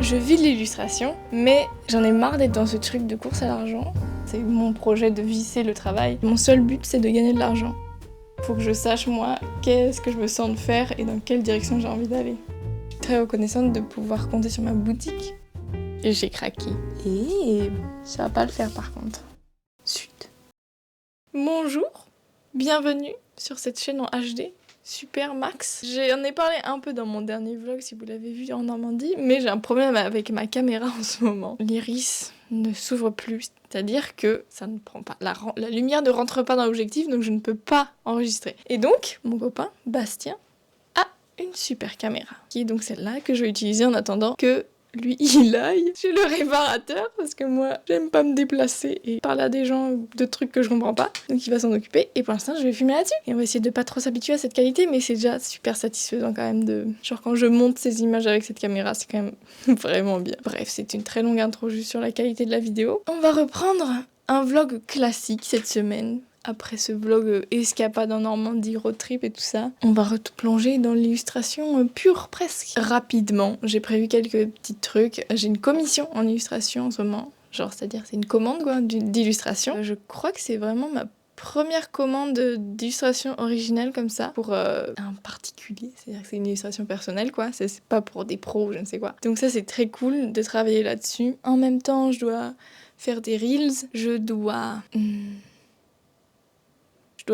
Je vis de l'illustration, mais j'en ai marre d'être dans ce truc de course à l'argent. C'est mon projet de vie, c'est le travail. Mon seul but, c'est de gagner de l'argent. Faut que je sache, moi, qu'est-ce que je me sens de faire et dans quelle direction j'ai envie d'aller. Je suis très reconnaissante de pouvoir compter sur ma boutique. Et j'ai craqué. Et ça va pas le faire par contre. Zut. Bonjour, bienvenue sur cette chaîne en HD. Super Max. J'en ai parlé un peu dans mon dernier vlog si vous l'avez vu en Normandie, mais j'ai un problème avec ma caméra en ce moment. L'iris ne s'ouvre plus, c'est-à-dire que ça ne prend pas. La lumière ne rentre pas dans l'objectif, donc je ne peux pas enregistrer. Et donc, mon copain, Bastien, a une super caméra, qui est donc celle-là que je vais utiliser en attendant que lui, il aille chez le réparateur, parce que moi, j'aime pas me déplacer et parler à des gens de trucs que je comprends pas. Donc il va s'en occuper, et pour l'instant, je vais filmer là-dessus. Et on va essayer de pas trop s'habituer à cette qualité, mais c'est déjà super satisfaisant quand même de... Genre quand je monte ces images avec cette caméra, c'est quand même vraiment bien. Bref, c'est une très longue intro juste sur la qualité de la vidéo. On va reprendre un vlog classique cette semaine. Après ce vlog escapade en Normandie, road trip et tout ça, on va replonger dans l'illustration pure presque. Rapidement, j'ai prévu quelques petits trucs. J'ai une commission en illustration en ce moment. Genre, c'est-à-dire c'est une commande quoi, d'illustration. Je crois que c'est vraiment ma première commande d'illustration originale comme ça pour un particulier. C'est-à-dire que c'est une illustration personnelle quoi, c'est pas pour des pros ou je ne sais quoi. Donc ça c'est très cool de travailler là-dessus. En même temps, je dois faire des reels, je dois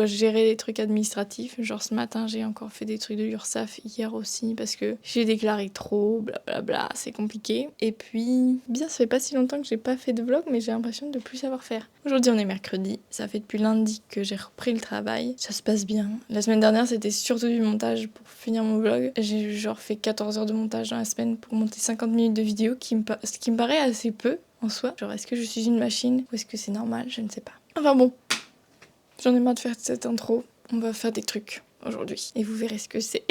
gérer des trucs administratifs. Genre ce matin, j'ai encore fait des trucs de l'URSSAF, hier aussi, parce que j'ai déclaré trop, blablabla, c'est compliqué. Et puis, bien, ça fait pas si longtemps que j'ai pas fait de vlog, mais j'ai l'impression de plus savoir faire. Aujourd'hui, on est mercredi, ça fait depuis lundi que j'ai repris le travail. Ça se passe bien. La semaine dernière, c'était surtout du montage pour finir mon vlog. J'ai genre fait 14 heures de montage dans la semaine pour monter 50 minutes de vidéo, ce qui me paraît assez peu en soi. Genre, est-ce que je suis une machine ou est-ce que c'est normal? Je ne sais pas. Enfin bon. J'en ai marre de faire cette intro. On va faire des trucs aujourd'hui. Et vous verrez ce que c'est.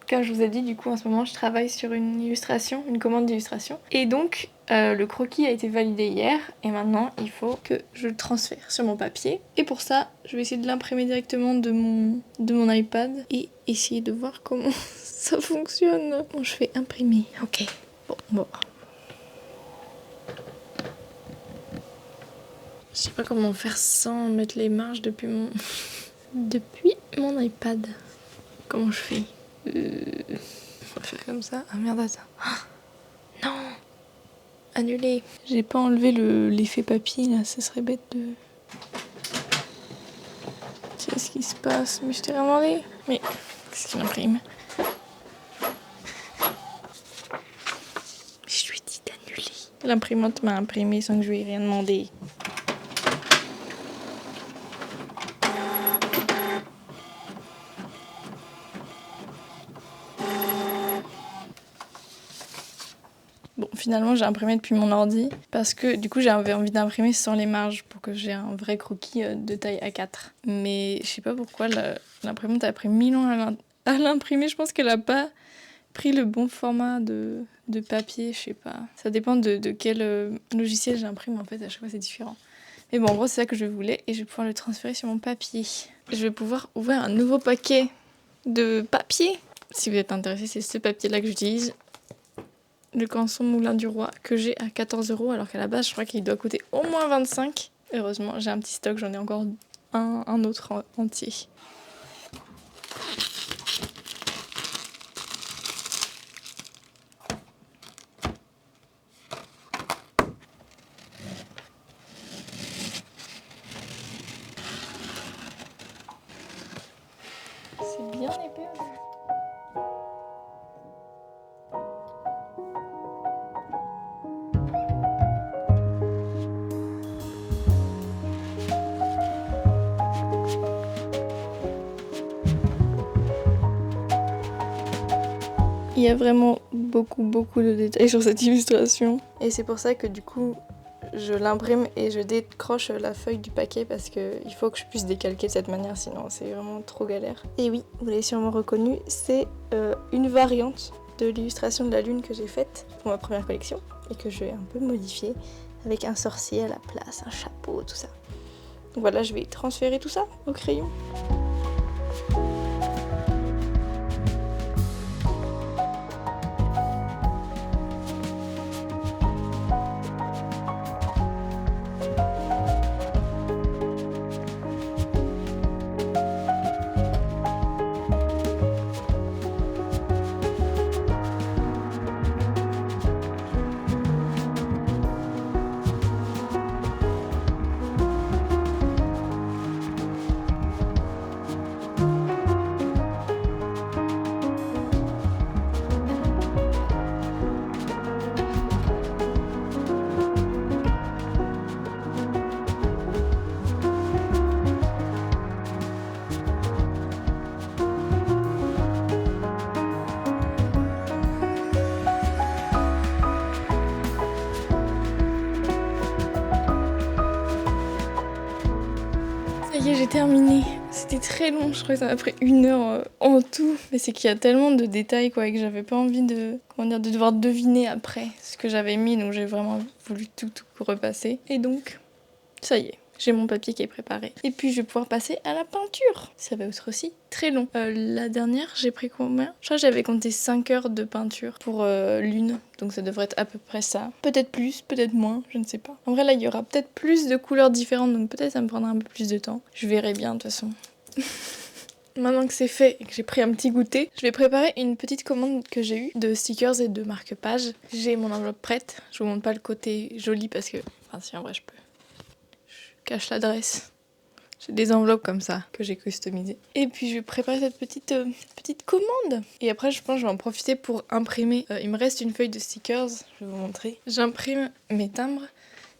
Comme je vous ai dit, du coup, en ce moment, je travaille sur une illustration, une commande d'illustration. Et donc, le croquis a été validé hier. Et maintenant, il faut que je le transfère sur mon papier. Et pour ça, je vais essayer de l'imprimer directement de mon iPad. Et essayer de voir comment ça fonctionne. Bon, je fais imprimer. Ok. Bon. Je sais pas comment faire sans mettre les marges depuis mon iPad. Comment je fais On va faire comme ça. Ah merde, attends. Ah, non. Annulé. J'ai pas enlevé l'effet papier là, ça serait bête de... C'est ce qui se passe. Mais je t'ai demandé. Mais qu'est-ce qu'il imprime? Je lui ai dit d'annuler. L'imprimante m'a imprimé sans que je lui ai rien demandé. Bon, finalement, j'ai imprimé depuis mon ordi parce que du coup, j'avais envie d'imprimer sans les marges pour que j'ai un vrai croquis de taille A4. Mais je sais pas pourquoi l'imprimante a pris 1000 ans à l'imprimer. Je pense qu'elle a pas pris le bon format de papier, je sais pas. Ça dépend de quel logiciel j'imprime en fait, à chaque fois c'est différent. Mais bon, en gros, c'est ça que je voulais et je vais pouvoir le transférer sur mon papier. Je vais pouvoir ouvrir un nouveau paquet de papier. Si vous êtes intéressé, c'est ce papier-là que j'utilise. Le Canson Moulin du Roi que j'ai à 14 € alors qu'à la base je crois qu'il doit coûter au moins 25. Heureusement j'ai un petit stock, j'en ai encore un autre entier. C'est bien épais. Il y a vraiment beaucoup de détails sur cette illustration. Et c'est pour ça que du coup, je l'imprime et je décroche la feuille du paquet parce qu'il faut que je puisse décalquer de cette manière, sinon c'est vraiment trop galère. Et oui, vous l'avez sûrement reconnu, c'est une variante de l'illustration de la lune que j'ai faite pour ma première collection et que je vais un peu modifier avec un sorcier à la place, un chapeau, tout ça. Donc voilà, je vais transférer tout ça au crayon. j'ai terminé. C'était très long, je crois que ça m'a pris 1 heure en tout. Mais c'est qu'il y a tellement de détails quoi, et que j'avais pas envie de devoir deviner après ce que j'avais mis. Donc j'ai vraiment voulu tout repasser. Et donc, ça y est. J'ai mon papier qui est préparé. Et puis je vais pouvoir passer à la peinture. Ça va être aussi très long. La dernière, j'ai pris combien? Je crois que j'avais compté 5 heures de peinture pour l'une. Donc ça devrait être à peu près ça. Peut-être plus, peut-être moins, je ne sais pas. En vrai là, il y aura peut-être plus de couleurs différentes. Donc peut-être ça me prendra un peu plus de temps. Je verrai bien de toute façon. Maintenant que c'est fait et que j'ai pris un petit goûter, je vais préparer une petite commande que j'ai eue de stickers et de marque-pages. J'ai mon enveloppe prête. Je vous montre pas le côté joli parce que... Enfin si, en vrai je peux. Cache l'adresse. J'ai des enveloppes comme ça que j'ai customisées. Et puis je vais préparer cette petite commande. Et après je pense que je vais en profiter pour imprimer. Il me reste une feuille de stickers, je vais vous montrer. J'imprime mes timbres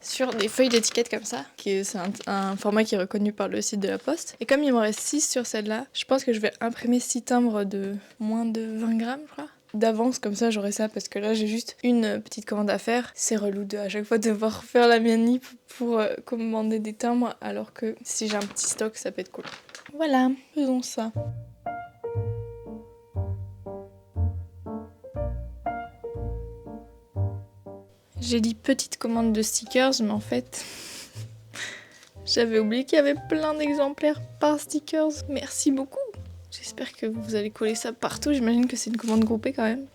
sur des feuilles d'étiquette comme ça. C'est un format qui est reconnu par le site de la Poste. Et comme il me reste 6 sur celle-là, je pense que je vais imprimer 6 timbres de moins de 20 grammes je crois. D'avance comme ça j'aurai ça parce que là j'ai juste une petite commande à faire. C'est relou à chaque fois devoir faire la manip pour commander des timbres alors que si j'ai un petit stock ça peut être cool. Voilà, faisons ça. J'ai dit petite commande de stickers mais en fait j'avais oublié qu'il y avait plein d'exemplaires par stickers. Merci beaucoup. J'espère que vous allez coller ça partout. J'imagine que c'est une commande groupée quand même.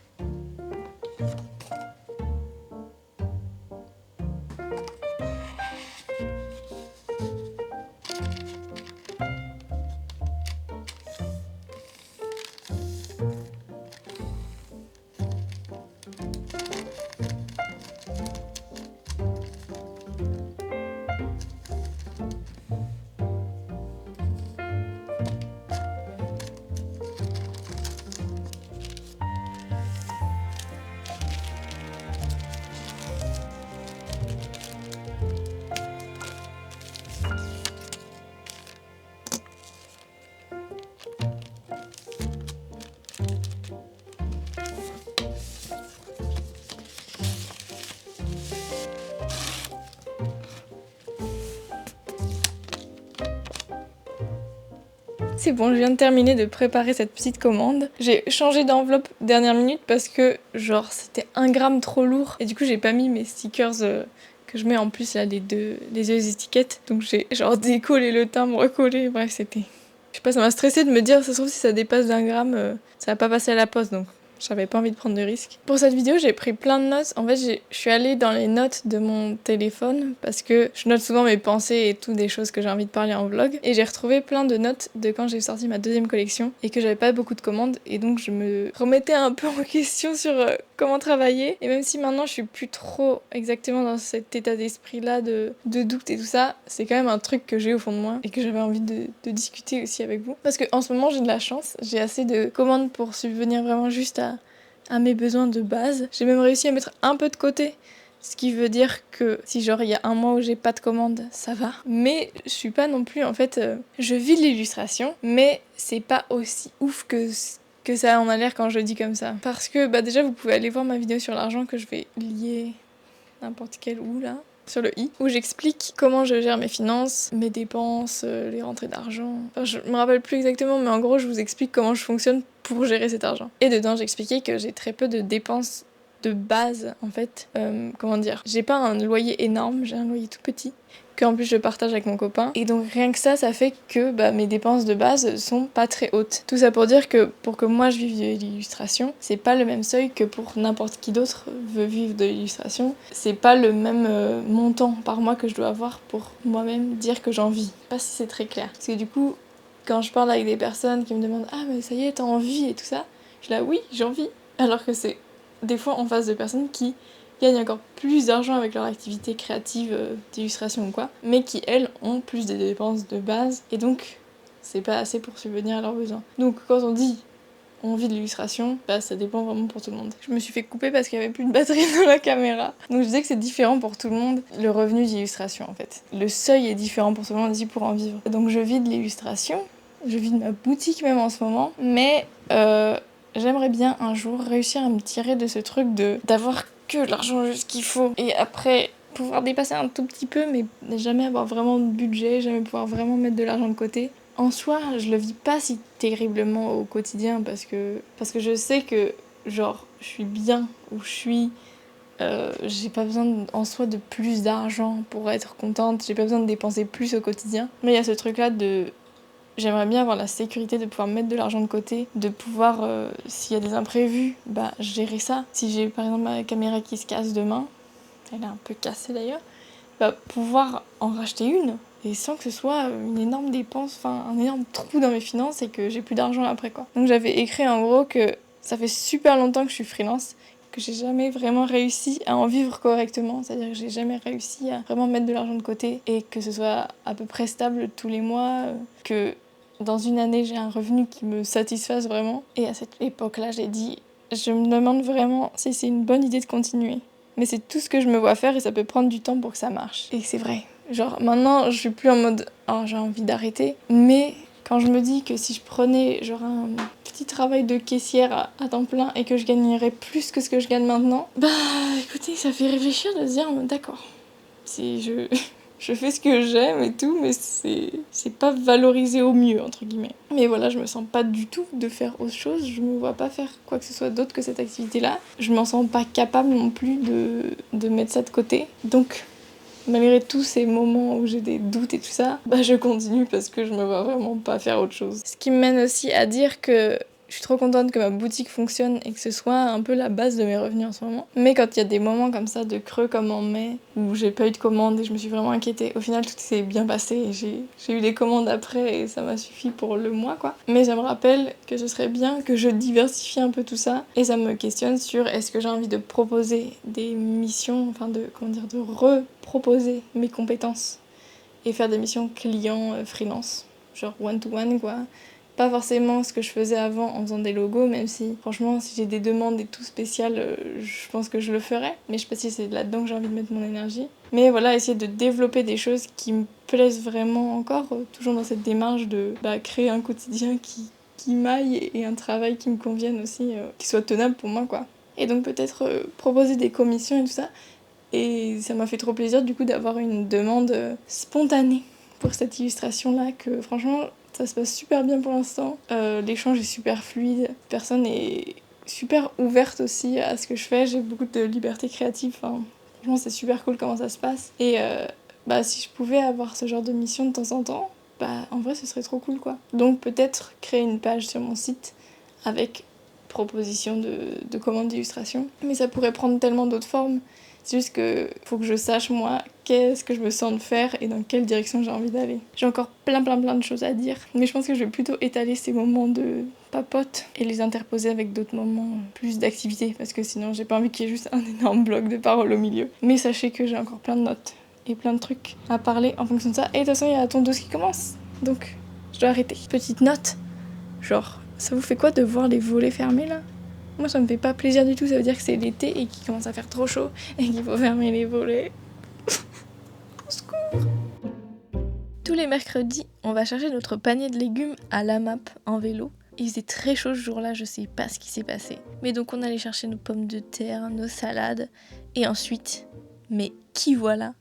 C'est bon, je viens de terminer de préparer cette petite commande. J'ai changé d'enveloppe dernière minute parce que genre c'était 1 gramme trop lourd. Et du coup j'ai pas mis mes stickers que je mets en plus là, les deux étiquettes. Donc j'ai genre décollé le timbre, recollé, bref c'était... Je sais pas, ça m'a stressé de me dire, ça se trouve si ça dépasse d'1 gramme, ça va pas passer à la poste donc... J'avais pas envie de prendre de risques. Pour cette vidéo, j'ai pris plein de notes. En fait, je suis allée dans les notes de mon téléphone parce que je note souvent mes pensées et tout, des choses que j'ai envie de parler en vlog. Et j'ai retrouvé plein de notes de quand j'ai sorti ma 2e collection et que j'avais pas beaucoup de commandes. Et donc, je me remettais un peu en question sur comment travailler. Et même si maintenant, je suis plus trop exactement dans cet état d'esprit-là de doute et tout ça, c'est quand même un truc que j'ai au fond de moi et que j'avais envie de discuter aussi avec vous. Parce qu'en ce moment, j'ai de la chance. J'ai assez de commandes pour subvenir vraiment juste à mes besoins de base. J'ai même réussi à mettre un peu de côté, ce qui veut dire que si genre il y a un mois où j'ai pas de commande, ça va. Mais je suis pas non plus, en fait, je vis de l'illustration, mais c'est pas aussi ouf que ça en a l'air quand je le dis comme ça. Parce que bah déjà vous pouvez aller voir ma vidéo sur l'argent que je vais lier n'importe quel où là. Sur le i, où j'explique comment je gère mes finances, mes dépenses, les rentrées d'argent. Enfin, je me rappelle plus exactement, mais en gros, je vous explique comment je fonctionne pour gérer cet argent. Et dedans, j'expliquais que j'ai très peu de dépenses de base, en fait. Comment dire ? J'ai pas un loyer énorme, j'ai un loyer tout petit, qu'en plus je partage avec mon copain. Et donc rien que ça fait que mes dépenses de base sont pas très hautes. Tout ça pour dire que pour que moi je vive de l'illustration, c'est pas le même seuil que pour n'importe qui d'autre veut vivre de l'illustration. C'est pas le même montant par mois que je dois avoir pour moi-même dire que j'en vis. Je sais pas si c'est très clair. Parce que du coup, quand je parle avec des personnes qui me demandent « Ah mais ça y est, t'as envie ?» et tout ça, je dis là « Oui, j'ai envie ». Alors que c'est des fois en face de personnes qui gagnent encore plus d'argent avec leur activité créative d'illustration ou quoi, mais qui, elles, ont plus de dépenses de base, et donc c'est pas assez pour subvenir à leurs besoins. Donc quand on dit on vit de l'illustration, ça dépend vraiment pour tout le monde. Je me suis fait couper parce qu'il y avait plus de batterie dans la caméra. Donc je disais que c'est différent pour tout le monde, le revenu d'illustration en fait. Le seuil est différent pour tout le monde aussi pour en vivre. Donc je vis de l'illustration, je vis de ma boutique même en ce moment, mais j'aimerais bien un jour réussir à me tirer de ce truc d'avoir que l'argent juste qu'il faut et après pouvoir dépasser un tout petit peu, mais jamais avoir vraiment de budget, jamais pouvoir vraiment mettre de l'argent de côté. En soi, je le vis pas si terriblement au quotidien parce que je sais que genre je suis bien où je suis. J'ai pas besoin en soi de plus d'argent pour être contente, j'ai pas besoin de dépenser plus au quotidien. Mais il y a ce truc là de j'aimerais bien avoir la sécurité de pouvoir mettre de l'argent de côté, de pouvoir, s'il y a des imprévus, gérer ça. Si j'ai par exemple ma caméra qui se casse demain, elle est un peu cassée d'ailleurs, pouvoir en racheter une, et sans que ce soit une énorme dépense, enfin un énorme trou dans mes finances et que j'ai plus d'argent après quoi. Donc j'avais écrit en gros que ça fait super longtemps que je suis freelance, que j'ai jamais vraiment réussi à en vivre correctement, c'est-à-dire que j'ai jamais réussi à vraiment mettre de l'argent de côté et que ce soit à peu près stable tous les mois, que dans une année j'ai un revenu qui me satisfasse vraiment. Et à cette époque-là j'ai dit, je me demande vraiment si c'est une bonne idée de continuer. Mais c'est tout ce que je me vois faire et ça peut prendre du temps pour que ça marche. Et c'est vrai. Genre maintenant je suis plus en mode oh j'ai envie d'arrêter. Mais quand je me dis que si je prenais genre un petit travail de caissière à temps plein et que je gagnerais plus que ce que je gagne maintenant, écoutez ça fait réfléchir de se dire d'accord. Si je fais ce que j'aime et tout, mais c'est pas valorisé au mieux, entre guillemets. Mais voilà, je me sens pas du tout de faire autre chose, je me vois pas faire quoi que ce soit d'autre que cette activité-là. Je m'en sens pas capable non plus de mettre ça de côté. Donc, malgré tous ces moments où j'ai des doutes et tout ça, je continue parce que je me vois vraiment pas faire autre chose. Ce qui me mène aussi à dire que je suis trop contente que ma boutique fonctionne et que ce soit un peu la base de mes revenus en ce moment. Mais quand il y a des moments comme ça de creux comme en mai, où j'ai pas eu de commandes et je me suis vraiment inquiétée, au final tout s'est bien passé et j'ai eu des commandes après et ça m'a suffi pour le mois quoi. Mais ça me rappelle que ce serait bien que je diversifie un peu tout ça et ça me questionne sur est-ce que j'ai envie de proposer des missions, enfin de reproposer mes compétences et faire des missions clients freelance, genre one-to-one quoi. Pas forcément ce que je faisais avant en faisant des logos, même si franchement si j'ai des demandes et tout spéciales, je pense que je le ferais. Mais je sais pas si c'est là-dedans que j'ai envie de mettre mon énergie. Mais voilà, essayer de développer des choses qui me plaisent vraiment encore, toujours dans cette démarche de créer un quotidien qui m'aille et un travail qui me convienne aussi, qui soit tenable pour moi quoi. Et donc peut-être proposer des commissions et tout ça. Et ça m'a fait trop plaisir du coup d'avoir une demande spontanée pour cette illustration-là, que franchement ça se passe super bien pour l'instant. L'échange est super fluide, la personne est super ouverte aussi à ce que je fais, j'ai beaucoup de liberté créative, enfin, franchement c'est super cool comment ça se passe. Et si je pouvais avoir ce genre de mission de temps en temps, en vrai ce serait trop cool quoi. Donc peut-être créer une page sur mon site avec proposition de commandes d'illustration. Mais ça pourrait prendre tellement d'autres formes. C'est juste que faut que je sache moi qu'est-ce que je me sens de faire et dans quelle direction j'ai envie d'aller. J'ai encore plein de choses à dire, mais je pense que je vais plutôt étaler ces moments de papote et les interposer avec d'autres moments plus d'activité, parce que sinon j'ai pas envie qu'il y ait juste un énorme bloc de paroles au milieu. Mais sachez que j'ai encore plein de notes et plein de trucs à parler en fonction de ça. Et de toute façon il y a la tondeuse qui commence, donc je dois arrêter. Petite note, genre ça vous fait quoi de voir les volets fermés là ? Moi ça me fait pas plaisir du tout, ça veut dire que c'est l'été et qu'il commence à faire trop chaud et qu'il faut fermer les volets. Au secours. Tous les mercredis, on va chercher notre panier de légumes à la map en vélo. Il faisait très chaud ce jour-là, je sais pas ce qui s'est passé. Mais donc on allait chercher nos pommes de terre, nos salades. Et ensuite, mais qui voilà ?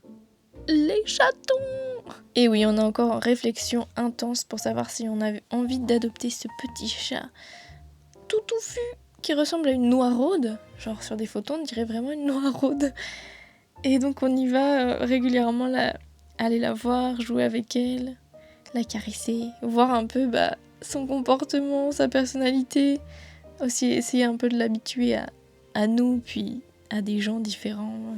Les chatons ! Et oui, on est encore en réflexion intense pour savoir si on avait envie d'adopter ce petit chat tout touffu qui ressemble à une noiraude. Genre sur des photos, on dirait vraiment une noiraude. Et donc on y va régulièrement aller la voir, jouer avec elle, la caresser, voir un peu son comportement, sa personnalité. Aussi essayer un peu de l'habituer à nous, puis à des gens différents.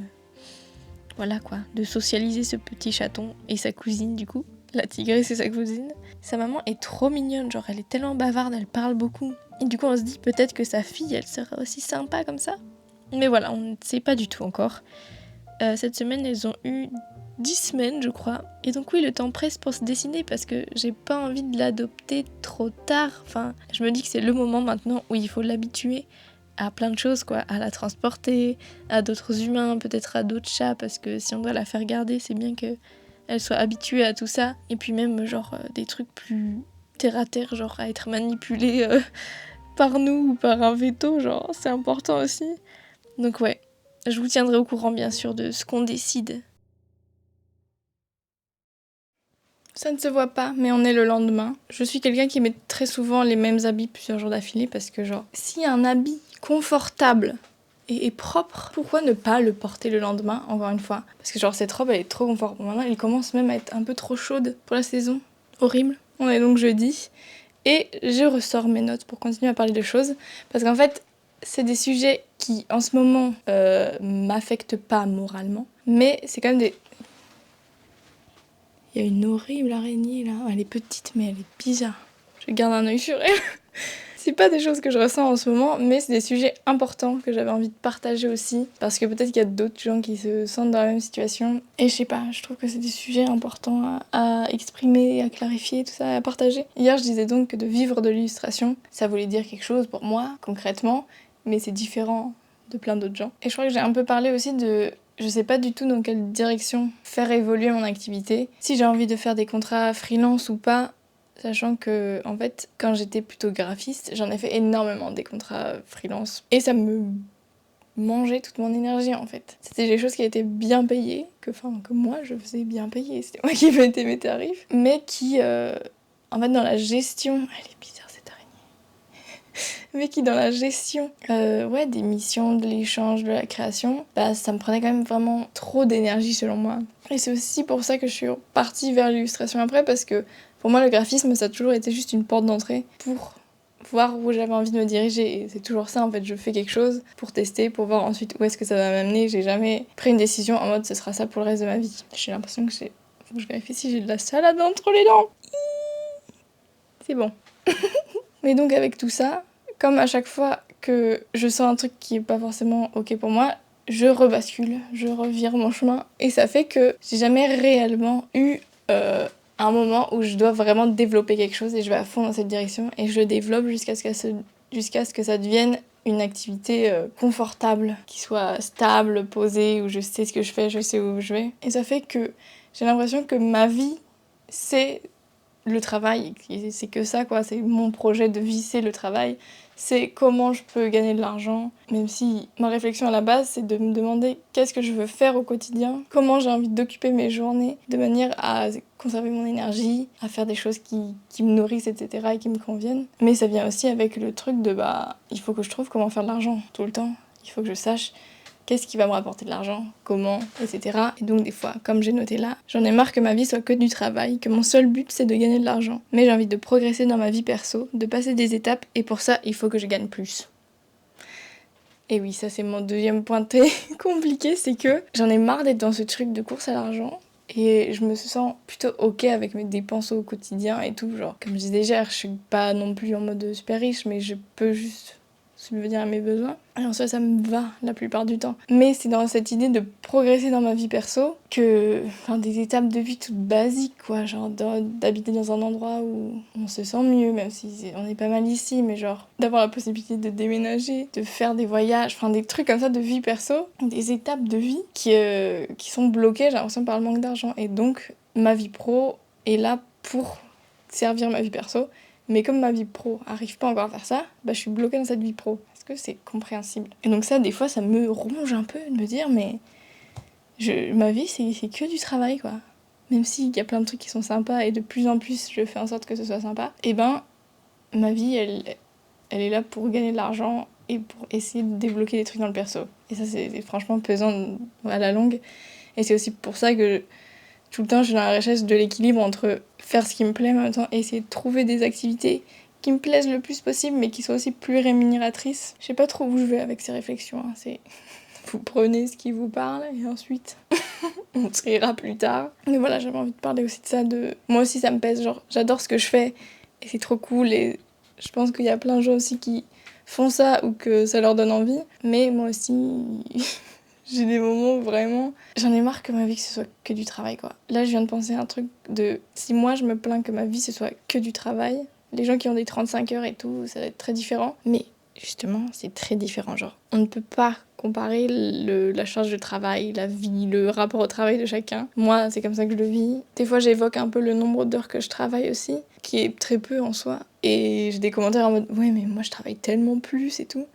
Voilà quoi, de socialiser ce petit chaton et sa cousine du coup. La tigresse et sa cousine. Sa maman est trop mignonne, genre elle est tellement bavarde, elle parle beaucoup. Et du coup on se dit peut-être que sa fille elle sera aussi sympa comme ça. Mais voilà, on ne sait pas du tout encore. Cette semaine elles ont eu 10 semaines je crois. Et donc oui le temps presse pour se décider parce que j'ai pas envie de l'adopter trop tard. Enfin je me dis que c'est le moment maintenant où il faut l'habituer à plein de choses quoi, à la transporter, à d'autres humains, peut-être à d'autres chats, parce que si on doit la faire garder, c'est bien qu'elle soit habituée à tout ça. Et puis même genre des trucs plus terre à terre, genre à être manipulée par nous ou par un veto, genre c'est important aussi. Donc ouais, Je vous tiendrai au courant bien sûr de ce qu'on décide. Ça ne se voit pas, mais on est le lendemain. Je suis quelqu'un qui met très souvent les mêmes habits plusieurs jours d'affilée parce que genre, si un habit confortable et propre, pourquoi ne pas le porter le lendemain, encore une fois? Parce que genre, cette robe, elle est trop confortable. Maintenant, elle commence même à être un peu trop chaude pour la saison. Horrible. On est donc jeudi. Et je ressors mes notes pour continuer à parler de choses. Parce qu'en fait, c'est des sujets qui, en ce moment, m'affectent pas moralement. Mais c'est quand même des... Il y a une horrible araignée là. Elle est petite, mais elle est bizarre. Je garde un œil sur elle. C'est pas des choses que je ressens en ce moment, mais c'est des sujets importants que j'avais envie de partager aussi. Parce que peut-être qu'il y a d'autres gens qui se sentent dans la même situation. Et je sais pas, je trouve que c'est des sujets importants à exprimer, à clarifier, tout ça, à partager. Hier, je disais donc que de vivre de l'illustration, ça voulait dire quelque chose pour moi, concrètement, mais c'est différent de plein d'autres gens. Et je crois que j'ai un peu parlé aussi de... Je sais pas du tout dans quelle direction faire évoluer mon activité. Si j'ai envie de faire des contrats freelance ou pas, sachant que, en fait, quand j'étais plutôt graphiste, j'en ai fait énormément des contrats freelance. Et ça me mangeait toute mon énergie, en fait. C'était des choses qui étaient bien payées, que moi, je faisais bien payer. C'était moi qui mettais mes tarifs. Mais qui, en fait, dans la gestion... Elle est bizarre, cette araignée. Mais qui dans la gestion des missions, de l'échange, de la création, bah ça me prenait quand même vraiment trop d'énergie selon moi. Et c'est aussi pour ça que je suis partie vers l'illustration après, parce que pour moi le graphisme ça a toujours été juste une porte d'entrée pour voir où j'avais envie de me diriger. Et c'est toujours ça en fait, je fais quelque chose pour tester, pour voir ensuite où est-ce que ça va m'amener. J'ai jamais pris une décision en mode ce sera ça pour le reste de ma vie. J'ai l'impression que faut que je vérifie si j'ai de la salade entre les dents. C'est bon. Mais donc avec tout ça, comme à chaque fois que je sens un truc qui est pas forcément ok pour moi, je rebascule, je revire mon chemin. Et ça fait que j'ai jamais réellement eu un moment où je dois vraiment développer quelque chose et je vais à fond dans cette direction et je le développe jusqu'à ce que ça devienne une activité confortable, qui soit stable, posée, où je sais ce que je fais, je sais où je vais. Et ça fait que j'ai l'impression que ma vie, c'est le travail, c'est que ça quoi, c'est mon projet de vie, c'est le travail, c'est comment je peux gagner de l'argent, même si ma réflexion à la base c'est de me demander qu'est-ce que je veux faire au quotidien, comment j'ai envie d'occuper mes journées de manière à conserver mon énergie, à faire des choses qui me nourrissent etc. et qui me conviennent. Mais ça vient aussi avec le truc de il faut que je trouve comment faire de l'argent tout le temps, il faut que je sache qu'est-ce qui va me rapporter de l'argent, comment, etc. Et donc des fois, comme j'ai noté là, j'en ai marre que ma vie soit que du travail, que mon seul but c'est de gagner de l'argent. Mais j'ai envie de progresser dans ma vie perso, de passer des étapes, et pour ça, il faut que je gagne plus. Et oui, ça c'est mon deuxième point très compliqué, c'est que j'en ai marre d'être dans ce truc de course à l'argent. Et je me sens plutôt ok avec mes dépenses au quotidien et tout, genre, comme je disais déjà, je suis pas non plus en mode super riche, mais je peux juste subvenir à mes besoins. Et en soi, ça me va la plupart du temps. Mais c'est dans cette idée de progresser dans ma vie perso que, des étapes de vie toutes basiques, quoi, genre d'habiter dans un endroit où on se sent mieux, même si on est pas mal ici, mais genre d'avoir la possibilité de déménager, de faire des voyages, des trucs comme ça de vie perso, des étapes de vie qui sont bloquées, j'ai l'impression, par le manque d'argent. Et donc, ma vie pro est là pour servir ma vie perso. Mais comme ma vie pro arrive pas encore à faire ça, je suis bloquée dans cette vie pro. Est-ce que c'est compréhensible? Et donc ça, des fois, ça me ronge un peu de me dire, mais ma vie, c'est que du travail, quoi. Même s'il y a plein de trucs qui sont sympas et de plus en plus, je fais en sorte que ce soit sympa, ma vie, elle est là pour gagner de l'argent et pour essayer de débloquer des trucs dans le perso. Et ça, c'est franchement pesant à la longue. Et c'est aussi pour ça que tout le temps, je suis dans la recherche de l'équilibre entre faire ce qui me plaît, mais en même temps essayer de trouver des activités qui me plaisent le plus possible, mais qui soient aussi plus rémunératrices. Je sais pas trop où je vais avec ces réflexions. C'est vous prenez ce qui vous parle et ensuite on se rira plus tard. Mais voilà, j'avais envie de parler aussi de ça. Moi aussi, ça me pèse. Genre, j'adore ce que je fais et c'est trop cool. Et je pense qu'il y a plein de gens aussi qui font ça ou que ça leur donne envie. Mais moi aussi. J'ai des moments où vraiment, j'en ai marre que ma vie, que ce soit que du travail, quoi. Là, je viens de penser à un truc de... Si moi, je me plains que ma vie, ce soit que du travail, les gens qui ont des 35 heures et tout, ça va être très différent. Mais justement, c'est très différent, genre. On ne peut pas comparer la charge de travail, la vie, le rapport au travail de chacun. Moi, c'est comme ça que je le vis. Des fois, j'évoque un peu le nombre d'heures que je travaille aussi, qui est très peu en soi. Et j'ai des commentaires en mode « Ouais, mais moi, je travaille tellement plus et tout. »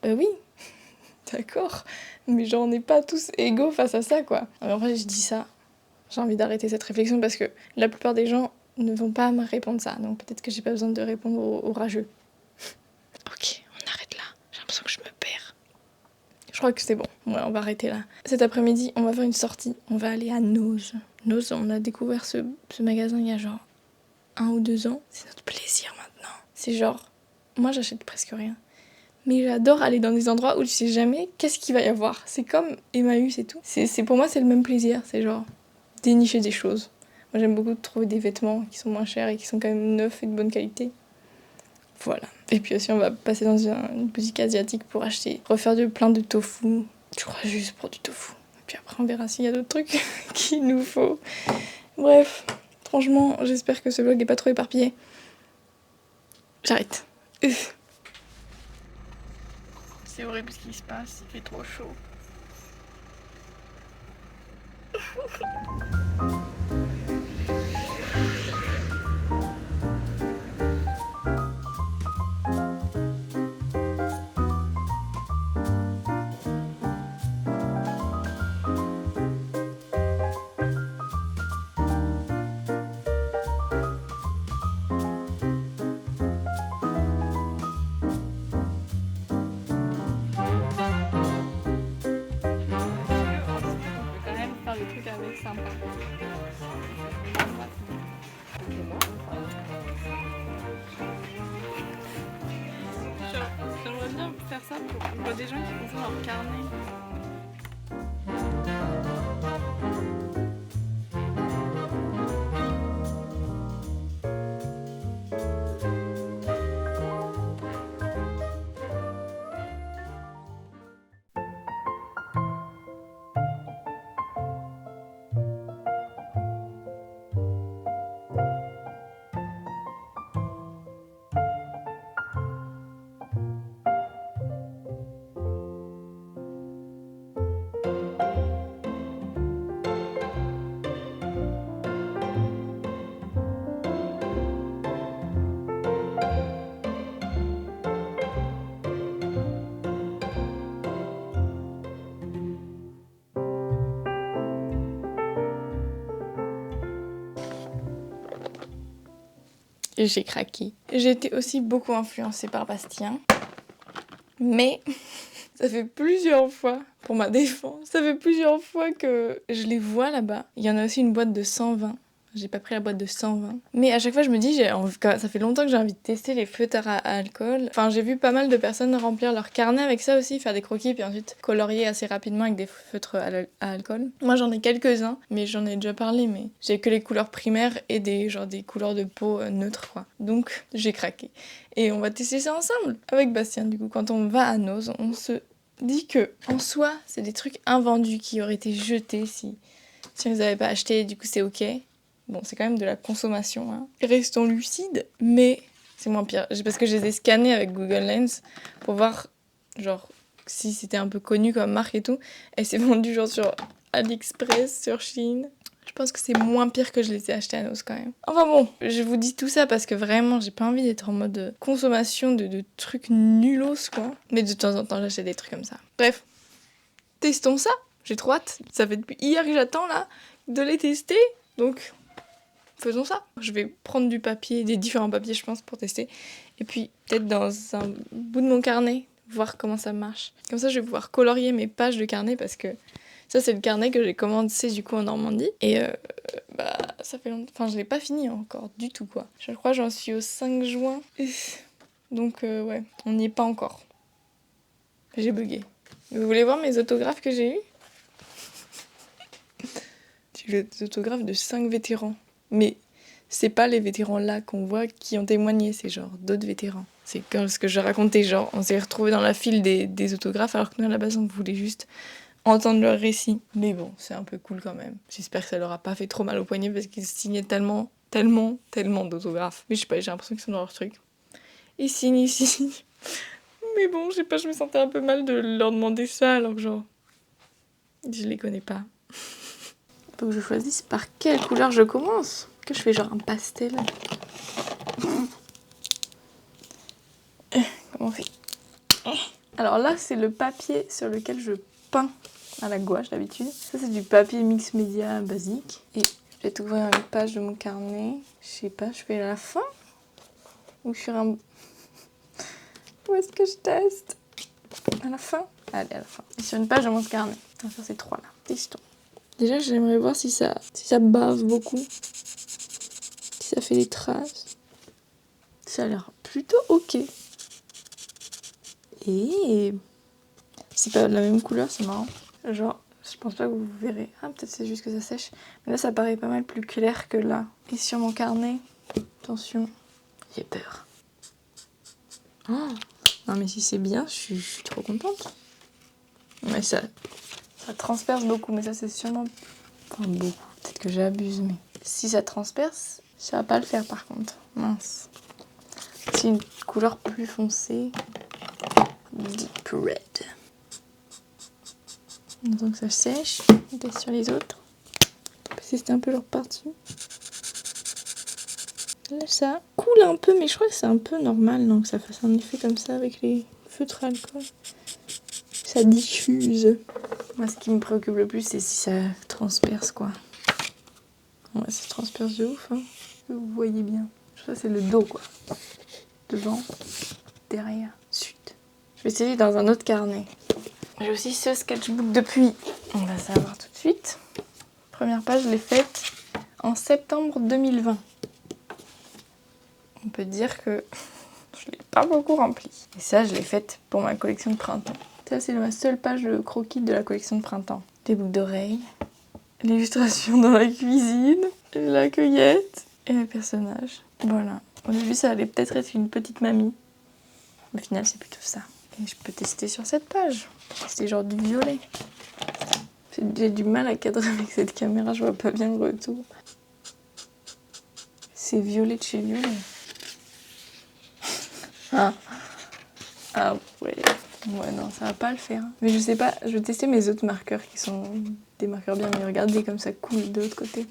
Oui, d'accord, mais genre on n'est pas tous égaux face à ça quoi. Mais en vrai je dis ça, j'ai envie d'arrêter cette réflexion parce que la plupart des gens ne vont pas me répondre ça, donc peut-être que j'ai pas besoin de répondre aux rageux. Ok, on arrête là, j'ai l'impression que je me perds. Je crois que c'est bon, ouais, on va arrêter là. Cet après-midi, on va faire une sortie, on va aller à Noz. Noz, on a découvert ce magasin il y a genre 1 ou 2 ans. C'est notre plaisir maintenant. C'est genre, moi j'achète presque rien. Mais j'adore aller dans des endroits où je sais jamais qu'est-ce qu'il va y avoir. C'est comme Emmaüs et tout. Pour moi, c'est le même plaisir. C'est genre dénicher des choses. Moi, j'aime beaucoup trouver des vêtements qui sont moins chers et qui sont quand même neufs et de bonne qualité. Voilà. Et puis aussi, on va passer dans une boutique asiatique pour refaire plein de tofu. Je crois juste pour du tofu. Et puis après, on verra s'il y a d'autres trucs qu'il nous faut. Bref, franchement, j'espère que ce vlog est pas trop éparpillé. J'arrête. C'est horrible ce qui se passe, il fait trop chaud. Des trucs avec sympa. J'aimerais bien faire ça pour... Je vois des gens qui font ça dans leur carnet. Et j'ai craqué. J'ai été aussi beaucoup influencée par Bastien. Mais ça fait plusieurs fois, pour ma défense, ça fait plusieurs fois que je les vois là-bas. Il y en a aussi une boîte de 120. J'ai pas pris la boîte de 120. Mais à chaque fois, je me dis, ça fait longtemps que j'ai envie de tester les feutres à alcool. Enfin, j'ai vu pas mal de personnes remplir leur carnet avec ça aussi, faire des croquis, puis ensuite colorier assez rapidement avec des feutres à alcool. Moi, j'en ai quelques-uns, mais j'en ai déjà parlé, mais j'ai que les couleurs primaires et des couleurs de peau neutres, quoi. Donc, j'ai craqué. Et on va tester ça ensemble, avec Bastien, du coup. Quand on va à Noz, on se dit que, en soi, c'est des trucs invendus qui auraient été jetés si on les avait pas achetés, du coup, c'est ok. Bon, c'est quand même de la consommation, hein. Restons lucides, mais c'est moins pire. Parce que je les ai scannés avec Google Lens pour voir, genre, si c'était un peu connu comme marque et tout. Et c'est vendu, genre, sur AliExpress, sur Shein. Je pense que c'est moins pire que je les ai achetés à Noz quand même. Enfin bon, je vous dis tout ça parce que vraiment, j'ai pas envie d'être en mode consommation de trucs nullos, quoi. Mais de temps en temps, j'achète des trucs comme ça. Bref, testons ça. J'ai trop hâte. Ça fait depuis hier que j'attends, là, de les tester. Donc... faisons ça. Je vais prendre du papier, des différents papiers, je pense, pour tester. Et puis, peut-être dans un bout de mon carnet, voir comment ça marche. Comme ça, je vais pouvoir colorier mes pages de carnet parce que ça, c'est le carnet que j'ai commencé du coup en Normandie. Et ça fait longtemps. Enfin, je l'ai pas fini encore du tout, quoi. Je crois que j'en suis au 5 juin. Donc, ouais, on n'y est pas encore. J'ai bugué. Vous voulez voir mes autographes que j'ai eus? J'ai eu les autographes de 5 vétérans. Mais c'est pas les vétérans là qu'on voit qui ont témoigné, c'est genre d'autres vétérans. C'est comme ce que je racontais, genre on s'est retrouvés dans la file des autographes alors que nous à la base on voulait juste entendre leur récit. Mais bon, c'est un peu cool quand même. J'espère que ça leur a pas fait trop mal au poignet parce qu'ils signaient tellement d'autographes. Mais je sais pas, j'ai l'impression qu'ils sont dans leur truc. Ils signent. Mais bon, je sais pas, je me sentais un peu mal de leur demander ça alors que genre... je les connais pas. Faut que je choisisse par quelle couleur je commence. Que je fais genre un pastel. Comment on fait? Alors là, c'est le papier sur lequel je peins à la gouache d'habitude. Ça, c'est du papier mix média basique. Et je vais t'ouvrir une page de mon carnet. Je sais pas, je fais à la fin ou sur un... Où est-ce que je teste? À la fin? Allez, à la fin. Et sur une page de mon carnet. On va faire ces trois là. Testons. Déjà, j'aimerais voir si ça bave beaucoup. Si ça fait des traces. Ça a l'air plutôt ok. Et c'est pas de la même couleur, c'est marrant. Genre, je pense pas que vous verrez. Ah, peut-être c'est juste que ça sèche. Mais là, ça paraît pas mal plus clair que là. Et sur mon carnet, attention, j'ai peur. Oh, non mais si c'est bien, je suis trop contente. Mais ça transperce beaucoup, mais ça c'est sûrement pas beaucoup. Peut-être que j'abuse, mais si ça transperce, ça va pas le faire par contre. Mince. C'est une couleur plus foncée. Deep red. Donc ça sèche. On teste sur les autres. Parce que c'était un peu leur partie. Là ça coule un peu, mais je crois que c'est un peu normal, donc ça fasse un effet comme ça avec les feutres à alcool. Ça diffuse. Moi, ce qui me préoccupe le plus, c'est si ça transperce, quoi. Ouais, ça transperce de ouf, hein. Vous voyez bien. Ça, c'est le dos, quoi. Devant, derrière, suite. Je vais essayer dans un autre carnet. J'ai aussi ce sketchbook depuis. On va savoir tout de suite. Première page, je l'ai faite en septembre 2020. On peut dire que je l'ai pas beaucoup rempli. Et ça, je l'ai faite pour ma collection de printemps. Ça, c'est ma seule page de croquis de la collection de printemps. Des boucles d'oreilles, l'illustration dans la cuisine, la cueillette et les personnages. Voilà. Au début, ça allait peut-être être une petite mamie. Au final, c'est plutôt ça. Et je peux tester sur cette page. C'est genre du violet. J'ai du mal à cadrer avec cette caméra, je vois pas bien le retour. C'est violet de chez Violet. Ah ouais. Ouais, non, ça va pas le faire. Mais je sais pas, je vais tester mes autres marqueurs qui sont des marqueurs bien, mais regardez comme ça coule de l'autre côté.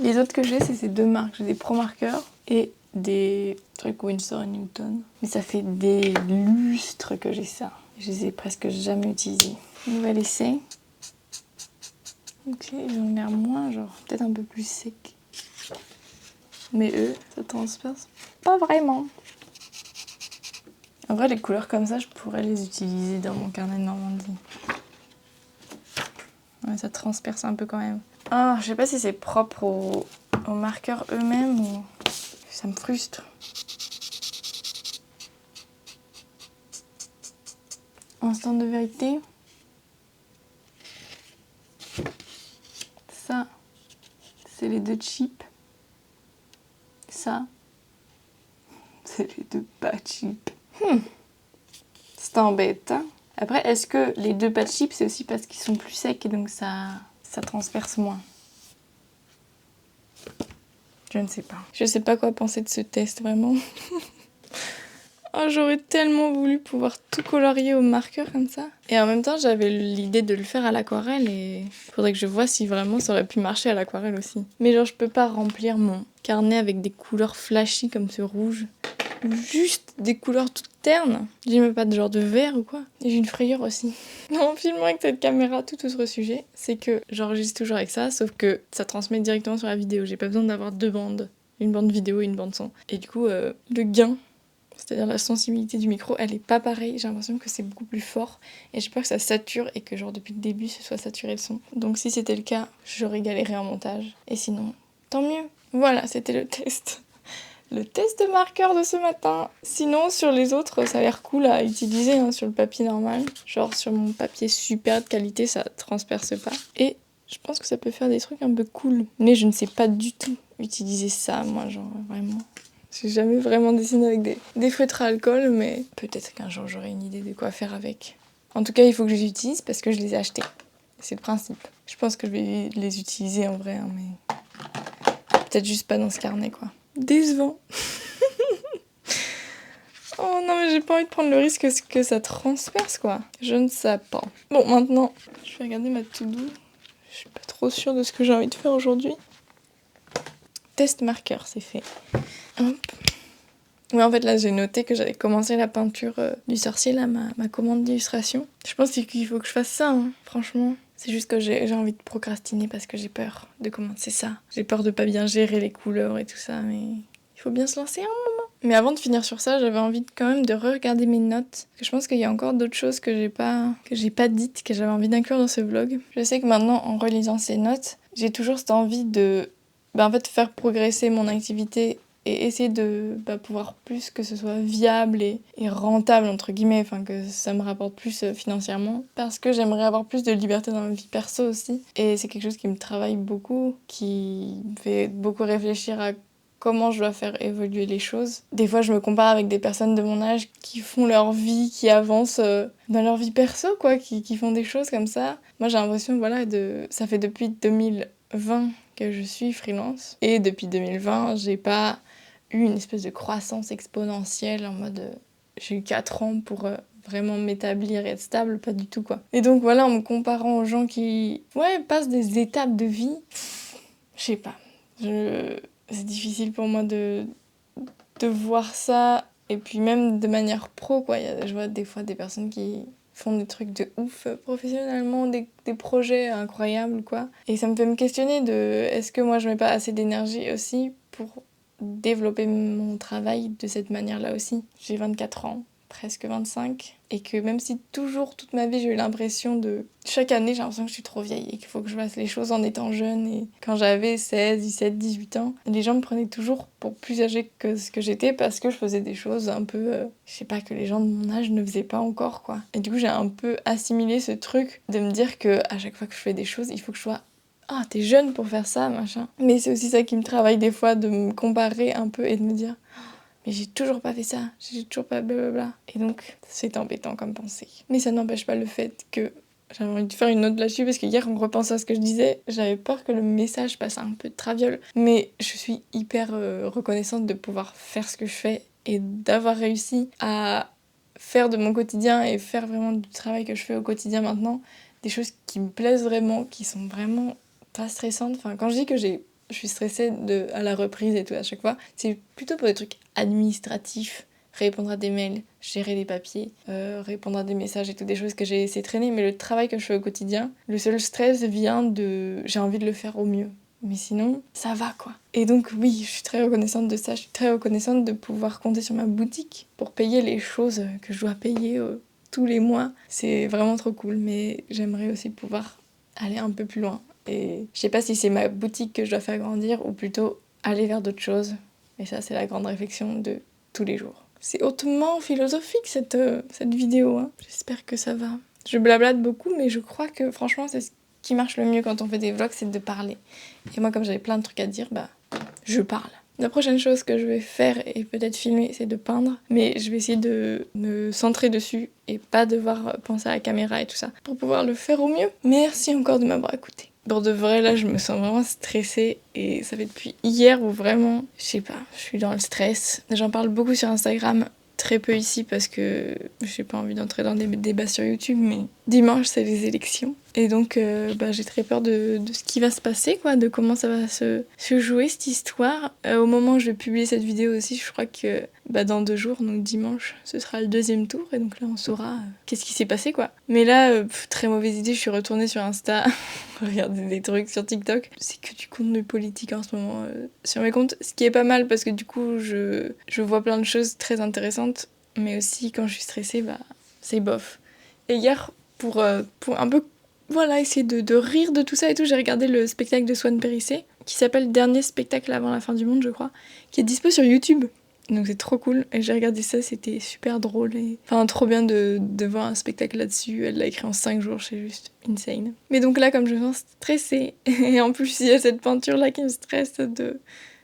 Les autres que j'ai, c'est ces deux marques. J'ai des Pro marqueurs et des trucs Winsor & Newton. Mais ça fait des lustres que j'ai ça. Je les ai presque jamais utilisés. Nouvel essai. Ok, ils ont l'air moins, genre, peut-être un peu plus secs. Mais eux, ça transperce pas vraiment. En vrai, les couleurs comme ça, je pourrais les utiliser dans mon carnet de Normandie. Ouais, ça transperce un peu quand même. Ah, je sais pas si c'est propre aux marqueurs eux-mêmes ou... Ça me frustre. Instant de vérité. Ça, c'est les deux chips. Ça, c'est les deux pas cheap. C'est embêtant. Après, est-ce que les deux pas cheap, c'est aussi parce qu'ils sont plus secs et donc ça transperce moins? Je ne sais pas. Je sais pas quoi penser de ce test, vraiment. Oh, j'aurais tellement voulu pouvoir tout colorier au marqueur comme ça. Et en même temps, j'avais l'idée de le faire à l'aquarelle et faudrait que je vois si vraiment ça aurait pu marcher à l'aquarelle aussi. Mais genre, je peux pas remplir mon carnet avec des couleurs flashy comme ce rouge. Juste des couleurs toutes ternes. J'ai même pas de genre de vert ou quoi. Et j'ai une frayeur aussi. En filmant avec cette caméra, tout autre sujet, c'est que j'enregistre toujours avec ça, sauf que ça transmet directement sur la vidéo. J'ai pas besoin d'avoir deux bandes. Une bande vidéo et une bande son. Et du coup, le gain, c'est-à-dire la sensibilité du micro, elle est pas pareille. J'ai l'impression que c'est beaucoup plus fort. Et j'ai peur que ça sature et que genre depuis le début, ce soit saturé le son. Donc si c'était le cas, j'aurais galéré en montage. Et sinon, tant mieux. Voilà, c'était le test. Le test de marqueur de ce matin. Sinon, sur les autres, ça a l'air cool à utiliser hein, sur le papier normal. Genre sur mon papier super de qualité, ça transperce pas. Et je pense que ça peut faire des trucs un peu cool. Mais je ne sais pas du tout utiliser ça, moi, genre vraiment. J'ai jamais vraiment dessiné avec des feutres à alcool, mais peut-être qu'un jour j'aurai une idée de quoi faire avec. En tout cas, il faut que je les utilise parce que je les ai achetés. C'est le principe. Je pense que je vais les utiliser en vrai, hein, mais peut-être juste pas dans ce carnet, quoi. Décevant. Oh non, mais j'ai pas envie de prendre le risque que ça transperce, quoi. Je ne sais pas. Bon, maintenant, je vais regarder ma to-do. Je suis pas trop sûre de ce que j'ai envie de faire aujourd'hui. Test marqueur, c'est fait. Hop. Ouais, en fait, là, j'ai noté que j'avais commencé la peinture du sorcier, là, ma commande d'illustration. Je pense qu'il faut que je fasse ça, hein, franchement. C'est juste que j'ai envie de procrastiner parce que j'ai peur de commencer ça. J'ai peur de pas bien gérer les couleurs et tout ça, mais il faut bien se lancer, hein. Mais avant de finir sur ça, j'avais envie quand même de re-regarder mes notes. Parce que je pense qu'il y a encore d'autres choses que j'ai pas dites, que j'avais envie d'inclure dans ce vlog. Je sais que maintenant, en relisant ces notes, j'ai toujours cette envie de en fait, faire progresser mon activité et essayer de pouvoir plus que ce soit viable et rentable, entre guillemets, enfin que ça me rapporte plus financièrement. Parce que j'aimerais avoir plus de liberté dans ma vie perso aussi. Et c'est quelque chose qui me travaille beaucoup, qui me fait beaucoup réfléchir à comment je dois faire évoluer les choses. Des fois, je me compare avec des personnes de mon âge qui font leur vie, qui avancent dans leur vie perso, quoi, qui font des choses comme ça. Moi, j'ai l'impression, voilà, ça fait depuis 2020 que je suis freelance. Et depuis 2020, j'ai pas eu une espèce de croissance exponentielle en mode j'ai eu 4 ans pour vraiment m'établir et être stable, pas du tout, quoi. Et donc voilà, en me comparant aux gens qui passent des étapes de vie, je sais pas. C'est difficile pour moi de voir ça. Et puis même de manière pro, quoi. Je vois des fois des personnes qui font des trucs de ouf professionnellement, des projets incroyables, quoi. Et ça me fait me questionner de est-ce que moi je mets pas assez d'énergie aussi pour développer mon travail de cette manière-là aussi. J'ai 24 ans, presque 25, et que même si toujours, toute ma vie, j'ai eu l'impression de... Chaque année, j'ai l'impression que je suis trop vieille et qu'il faut que je fasse les choses en étant jeune. Et quand j'avais 16, 17, 18 ans, les gens me prenaient toujours pour plus âgée que ce que j'étais parce que je faisais des choses un peu... je sais pas, que les gens de mon âge ne faisaient pas encore, quoi. Et du coup, j'ai un peu assimilé ce truc de me dire que à chaque fois que je fais des choses, il faut que je sois ah, t'es jeune pour faire ça, machin. Mais c'est aussi ça qui me travaille des fois, de me comparer un peu et de me dire mais j'ai toujours pas fait ça, j'ai toujours pas blablabla. Et donc, c'est embêtant comme pensée. Mais ça n'empêche pas le fait que j'avais envie de faire une note là-dessus parce que hier, en repensant à ce que je disais, j'avais peur que le message passe un peu de traviole. Mais je suis hyper reconnaissante de pouvoir faire ce que je fais et d'avoir réussi à faire de mon quotidien et faire vraiment du travail que je fais au quotidien maintenant des choses qui me plaisent vraiment, qui sont vraiment pas stressantes. Enfin, quand je dis que je suis stressée à la reprise et tout à chaque fois, c'est plutôt pour des trucs administratifs, répondre à des mails, gérer les papiers, répondre à des messages et tout, des choses que j'ai laissé traîner. Mais le travail que je fais au quotidien, le seul stress vient de j'ai envie de le faire au mieux. Mais sinon, ça va, quoi. Et donc oui, je suis très reconnaissante de ça. Je suis très reconnaissante de pouvoir compter sur ma boutique pour payer les choses que je dois payer tous les mois. C'est vraiment trop cool, mais j'aimerais aussi pouvoir aller un peu plus loin. Et je sais pas si c'est ma boutique que je dois faire grandir ou plutôt aller vers d'autres choses. Et ça, c'est la grande réflexion de tous les jours. C'est hautement philosophique cette vidéo, hein. J'espère que ça va. Je blablate beaucoup, mais je crois que franchement, c'est ce qui marche le mieux quand on fait des vlogs, c'est de parler. Et moi, comme j'avais plein de trucs à dire, je parle. La prochaine chose que je vais faire et peut-être filmer, c'est de peindre. Mais je vais essayer de me centrer dessus et pas devoir penser à la caméra et tout ça pour pouvoir le faire au mieux. Merci encore de m'avoir écouté. Pour de vrai, là, je me sens vraiment stressée et ça fait depuis hier où vraiment, je sais pas, je suis dans le stress. J'en parle beaucoup sur Instagram, très peu ici parce que j'ai pas envie d'entrer dans des débats sur YouTube, mais dimanche, c'est les élections. Et donc, j'ai très peur de ce qui va se passer, quoi, de comment ça va se jouer, cette histoire. Au moment où je vais publier cette vidéo aussi, je crois que dans 2 jours, donc dimanche, ce sera le 2e tour. Et donc là, on saura qu'est-ce qui s'est passé, quoi. Mais là, très mauvaise idée, je suis retournée sur Insta, regarder des trucs sur TikTok. C'est que du contenu politique en ce moment sur mes comptes. Ce qui est pas mal parce que du coup, je vois plein de choses très intéressantes. Mais aussi, quand je suis stressée, c'est bof. Et hier, pour un peu essayer de rire de tout ça et tout, j'ai regardé le spectacle de Swan Périssé, qui s'appelle Dernier spectacle avant la fin du monde, je crois, qui est dispo sur YouTube. Donc c'est trop cool, et j'ai regardé ça, c'était super drôle, et enfin trop bien de voir un spectacle là-dessus. Elle l'a écrit en 5 jours, c'est juste insane. Mais donc là, comme je me sens stressée, et en plus il y a cette peinture-là qui me stresse,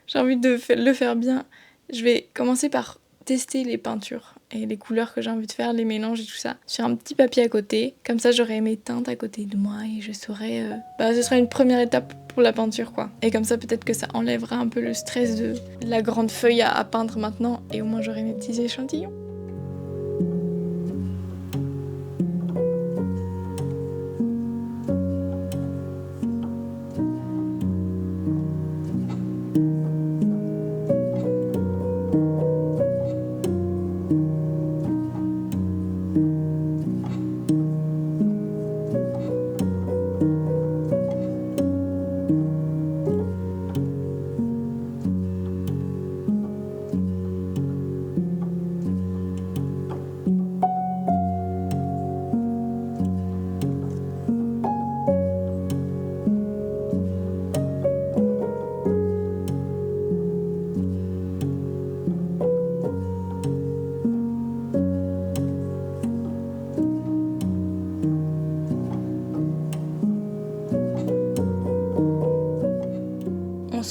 j'ai envie de le faire bien, je vais commencer par tester les peintures et les couleurs que j'ai envie de faire, les mélanges et tout ça, sur un petit papier à côté. Comme ça, j'aurai mes teintes à côté de moi et je saurai... ce sera une première étape pour la peinture, quoi. Et comme ça, peut-être que ça enlèvera un peu le stress de la grande feuille à peindre maintenant. Et au moins, j'aurai mes petits échantillons.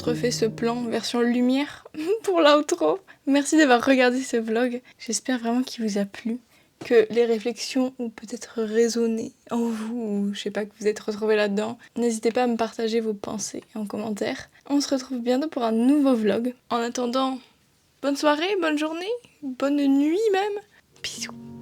se refait ce plan version lumière pour l'outro. Merci d'avoir regardé ce vlog. J'espère vraiment qu'il vous a plu, que les réflexions ont peut-être résonné en vous, ou je sais pas, que vous êtes retrouvés là-dedans. N'hésitez pas à me partager vos pensées en commentaire. On se retrouve bientôt pour un nouveau vlog. En attendant, bonne soirée, bonne journée, bonne nuit même. Bisous.